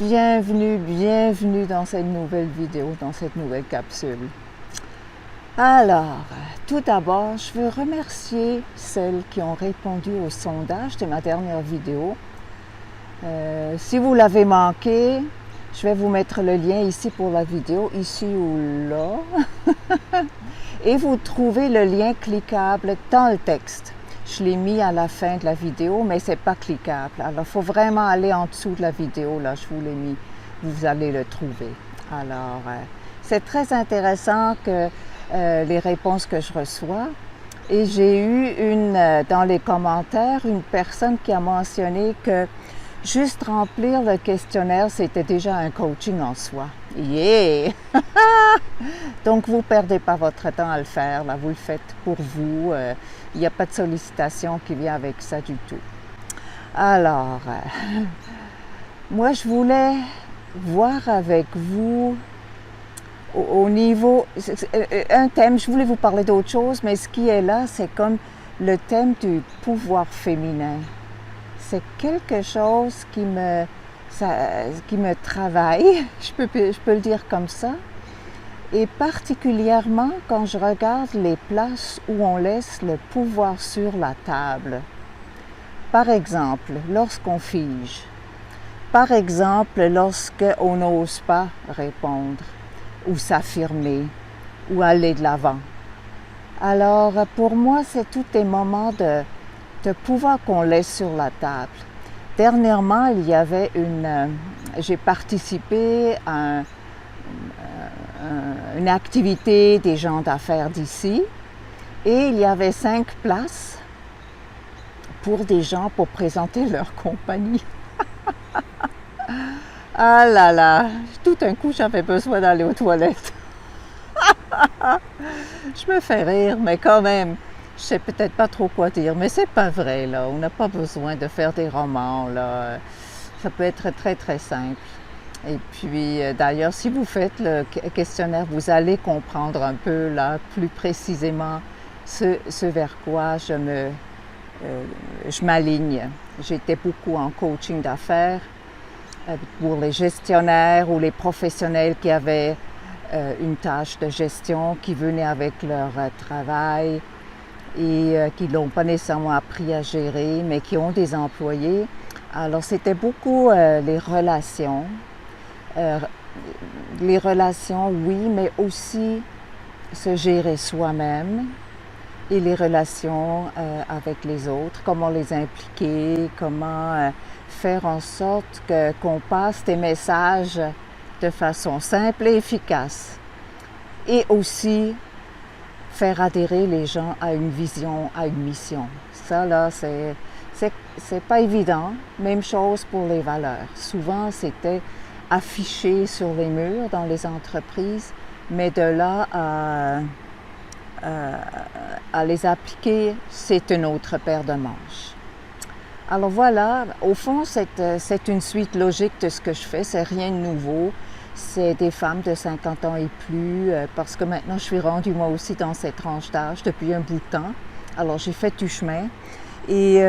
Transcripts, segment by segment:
bienvenue dans cette nouvelle vidéo, dans cette nouvelle capsule. Alors, tout d'abord, je veux remercier celles qui ont répondu au sondage de ma dernière vidéo. Si vous l'avez manqué, je vais vous mettre le lien ici pour la vidéo, ici ou là. Et vous trouvez le lien cliquable dans le texte. Je l'ai mis à la fin de la vidéo, mais ce n'est pas cliquable. Alors, il faut vraiment aller en dessous de la vidéo. Là, je vous l'ai mis. Vous allez le trouver. Alors, c'est très intéressant que les réponses que je reçois. Et j'ai eu dans les commentaires une personne qui a mentionné que juste remplir le questionnaire, c'était déjà un coaching en soi. Yeah! Donc, vous ne perdez pas votre temps à le faire. Là, vous le faites pour vous. Il n'y a pas de sollicitation qui vient avec ça du tout. Alors, moi, je voulais voir avec vous au niveau, un thème, je voulais vous parler d'autre chose, mais ce qui est là, c'est comme le thème du pouvoir féminin. C'est quelque chose qui me travaille, je peux le dire comme ça. Et particulièrement quand je regarde les places où on laisse le pouvoir sur la table. Par exemple, lorsqu'on fige. Par exemple, lorsqu'on n'ose pas répondre ou s'affirmer ou aller de l'avant. Alors, pour moi, c'est tous des moments de pouvoir qu'on laisse sur la table. Dernièrement, il y avait j'ai participé à une activité des gens d'affaires d'ici et il y avait 5 places pour des gens pour présenter leur compagnie. Ah là là, tout d'un coup j'avais besoin d'aller aux toilettes. Je me fais rire, mais quand même, je sais peut-être pas trop quoi dire, mais c'est pas vrai là, on n'a pas besoin de faire des romans là, ça peut être très très simple. Et puis d'ailleurs, si vous faites le questionnaire, vous allez comprendre un peu là plus précisément ce vers quoi je m'aligne. J'étais beaucoup en coaching d'affaires pour les gestionnaires ou les professionnels qui avaient une tâche de gestion, qui venaient avec leur travail et qui n'ont pas nécessairement appris à gérer, mais qui ont des employés. Alors c'était beaucoup les relations. Les relations, oui, mais aussi se gérer soi-même et les relations avec les autres, comment les impliquer, comment faire en sorte qu'on passe des messages de façon simple et efficace et aussi faire adhérer les gens à une vision, à une mission. Ça, là, c'est pas évident. Même chose pour les valeurs. Souvent, c'était affiché sur les murs dans les entreprises, mais de là à les appliquer, c'est une autre paire de manches. Alors voilà, au fond, c'est une suite logique de ce que je fais, c'est rien de nouveau. C'est des femmes de 50 ans et plus, parce que maintenant je suis rendue moi aussi dans cette tranche d'âge depuis un bout de temps. Alors j'ai fait du chemin et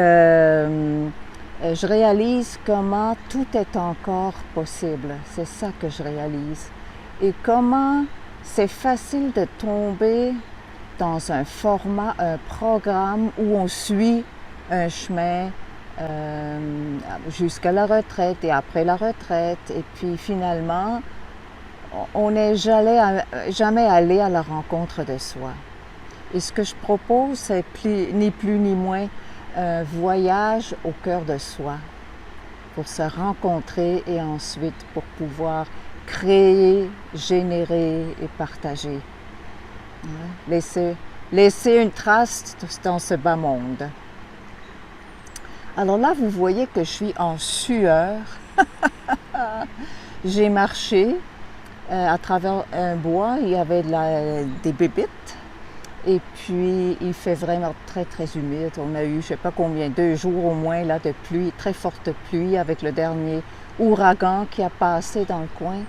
je réalise comment tout est encore possible. C'est ça que je réalise. Et comment c'est facile de tomber dans un format, un programme où on suit un chemin jusqu'à la retraite et après la retraite. Et puis finalement, on n'est jamais allé à la rencontre de soi. Et ce que je propose, c'est ni plus ni moins un voyage au cœur de soi pour se rencontrer et ensuite pour pouvoir créer, générer et partager. Laisser une trace dans ce bas monde. Alors là, vous voyez que je suis en sueur. J'ai marché à travers un bois, il y avait des bébites. Et puis, il fait vraiment très, très humide. On a eu, je ne sais pas combien, 2 jours au moins là, de pluie, très forte pluie avec le dernier ouragan qui a passé dans le coin,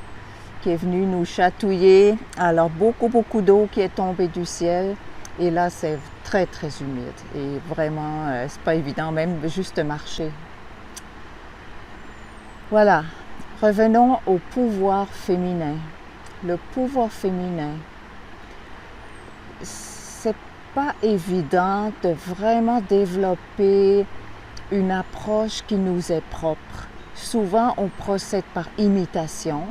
qui est venu nous chatouiller. Alors, beaucoup d'eau qui est tombée du ciel. Et là, c'est très, très humide. Et vraiment, c'est pas évident, même juste marcher. Voilà. Revenons au pouvoir féminin. Le pouvoir féminin, c'est pas évident de vraiment développer une approche qui nous est propre. Souvent, on procède par imitation,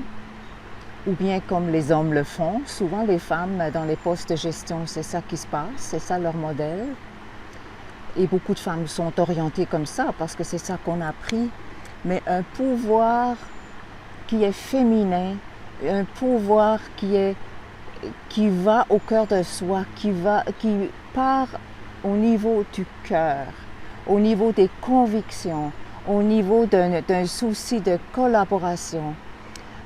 ou bien comme les hommes le font. Souvent, les femmes dans les postes de gestion, c'est ça qui se passe, c'est ça leur modèle. Et beaucoup de femmes sont orientées comme ça parce que c'est ça qu'on a appris. Mais un pouvoir qui est féminin, un pouvoir qui va au cœur de soi, qui part au niveau du cœur, au niveau des convictions, au niveau d'un souci de collaboration,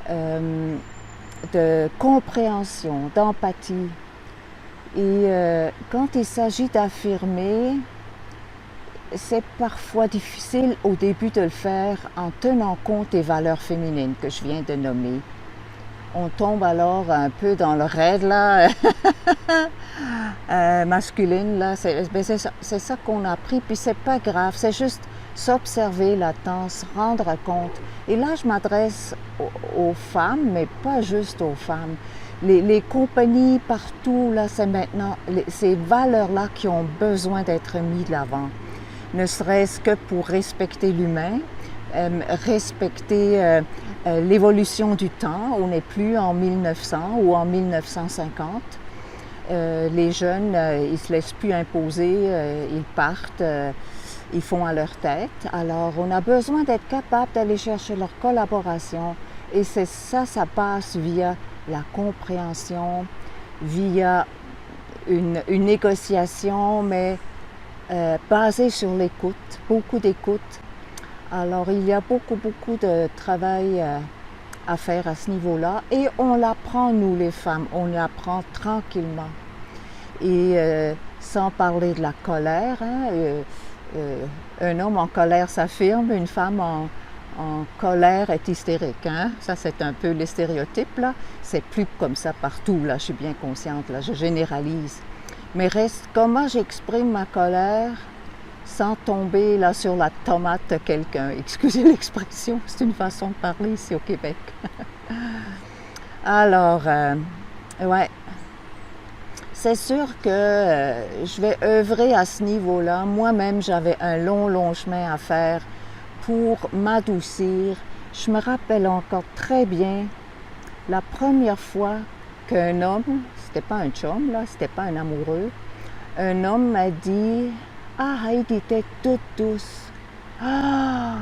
de compréhension, d'empathie. Et quand il s'agit d'affirmer, c'est parfois difficile au début de le faire en tenant compte des valeurs féminines que je viens de nommer. On tombe alors un peu dans le raid là, masculine, là. C'est ça qu'on a appris, puis c'est pas grave, c'est juste s'observer là-dedans, se rendre compte. Et là, je m'adresse aux femmes, mais pas juste aux femmes. Les compagnies partout, là, c'est maintenant ces valeurs-là qui ont besoin d'être mises de l'avant. Ne serait-ce que pour respecter l'humain, respecter l'évolution du temps. On n'est plus en 1900 ou en 1950. Les jeunes, ils ne se laissent plus imposer, ils partent, ils font à leur tête. Alors, on a besoin d'être capable d'aller chercher leur collaboration. Et c'est ça, ça passe via la compréhension, via une négociation, mais basée sur l'écoute, beaucoup d'écoute. Alors, il y a beaucoup de travail à faire à ce niveau-là. Et on l'apprend, nous les femmes, on l'apprend tranquillement. Et sans parler de la colère, hein, un homme en colère s'affirme, une femme en colère est hystérique. Hein? Ça, c'est un peu les stéréotypes, là. C'est plus comme ça partout, là, je suis bien consciente, là, je généralise. Mais reste comment j'exprime ma colère sans tomber là sur la tomate de quelqu'un. Excusez l'expression, c'est une façon de parler ici au Québec. Alors, ouais, c'est sûr que je vais œuvrer à ce niveau-là. Moi-même, j'avais un long chemin à faire pour m'adoucir. Je me rappelle encore très bien la première fois qu'un homme, c'était pas un chum, là, c'était pas un amoureux, un homme m'a dit « Ah, Heidi, t'es toute douce. » Ah!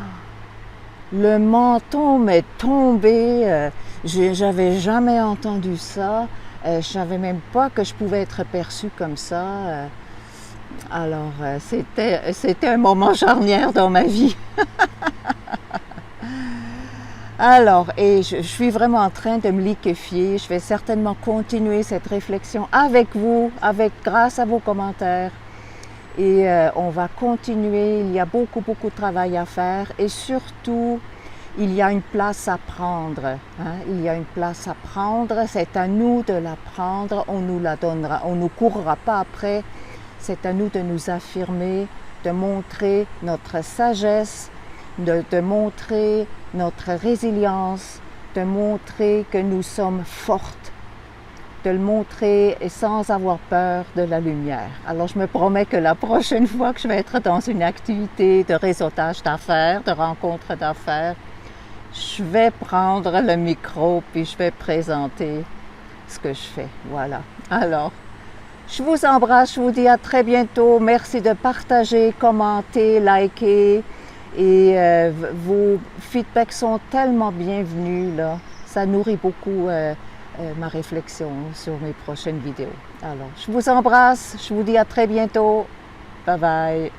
Le menton m'est tombé, j'avais jamais entendu ça, je savais même pas que je pouvais être perçue comme ça. Alors, c'était un moment charnière dans ma vie. Alors, et je suis vraiment en train de me liquéfier. Je vais certainement continuer cette réflexion avec vous, grâce à vos commentaires. Et on va continuer. Il y a beaucoup de travail à faire. Et surtout, il y a une place à prendre. Hein? Il y a une place à prendre. C'est à nous de la prendre. On nous la donnera. On ne nous courra pas après. C'est à nous de nous affirmer, de montrer notre sagesse, de montrer notre résilience, de montrer que nous sommes fortes, de le montrer sans avoir peur de la lumière. Alors je me promets que la prochaine fois que je vais être dans une activité de réseautage d'affaires, de rencontre d'affaires, je vais prendre le micro puis je vais présenter ce que je fais. Voilà. Alors, je vous embrasse, je vous dis à très bientôt. Merci de partager, commenter, liker. Et vos feedbacks sont tellement bienvenus, là. Ça nourrit beaucoup ma réflexion sur mes prochaines vidéos. Alors, je vous embrasse, je vous dis à très bientôt. Bye bye.